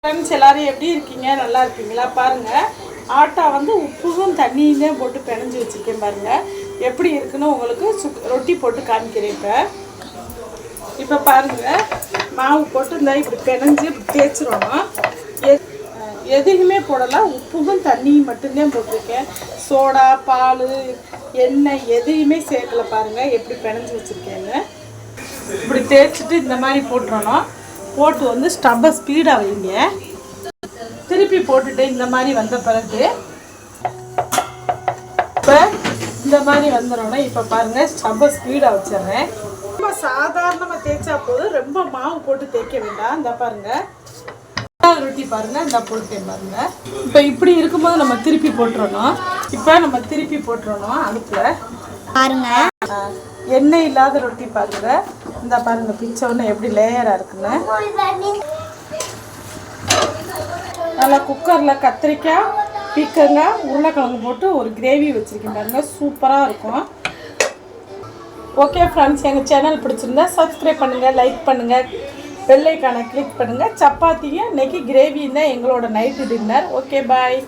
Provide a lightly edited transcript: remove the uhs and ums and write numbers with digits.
Friends எல்லாரும் எப்படி இருக்கீங்க? நல்லா இருக்கீங்களா? பாருங்கள், ஆட்டா வந்து உப்பும் தண்ணியுமே போட்டு பிணைஞ்சி வச்சுருக்கேன். பாருங்கள் எப்படி இருக்குன்னு உங்களுக்கு ரொட்டி போட்டு காமிக்கிறேன். இப்போ பாருங்கள், மாவு போட்டு இந்த இப்படி பிணைஞ்சி தேய்ச்சிடணும். எதுவுமே போடலாம், உப்பும் தண்ணியும் மட்டும்தான் போட்டிருக்கேன். சோடா, பால், எண்ணெய் எதையுமே சேர்க்கல. பாருங்கள் எப்படி பிணைஞ்சி வச்சுருக்கேன்னு. இப்படி தேய்ச்சிட்டு இந்த மாதிரி போட்டுறணும். போட்டு வந்து ஸ்டவ்வை ஸ்பீடாக வைங்க. திருப்பி போட்டுட்டு இந்த மாதிரி வந்த பிறகு இப்போ இந்த மாதிரி வந்துடணும். இப்போ பாருங்கள், ஸ்டவ்வை ஸ்பீடாக வச்சிடுறேன். ரொம்ப சாதாரணமாக தேய்ச்சா போதும், ரொம்ப மாவு போட்டு தேய்க்க வேண்டாம். இந்த பாருங்கள், ரொட்டி பாருங்கள், இந்த போட்டேன் பாருங்கள். இப்போ இப்படி இருக்கும்போது நம்ம திருப்பி போட்டுறணும். இப்போ நம்ம திருப்பி போட்டுறணும். அடுப்பில் பாருங்க, எண்ணெய் இல்லாத ரொட்டி பாருங்க. இந்த பாருங்க, பிச்சோன்னு எப்படி லேயராக இருக்குன்னு. நல்லா குக்கரில் கத்திரிக்காய், பீக்கங்காய், உருளைக்கிழங்கு போட்டு ஒரு கிரேவி வச்சுருக்கேன் பாருங்க. சூப்பராக இருக்கும். ஓகே ஃப்ரெண்ட்ஸ், எங்கள் சேனல் பிடிச்சிருந்தா சப்ஸ்கிரைப் பண்ணுங்கள், லைக் பண்ணுங்கள், பெல் ஐகானை கிளிக் பண்ணுங்கள். சப்பாத்திங்க இன்னைக்கு கிரேவி தான் எங்களோட நைட்டு டின்னர். ஓகே, பாய்.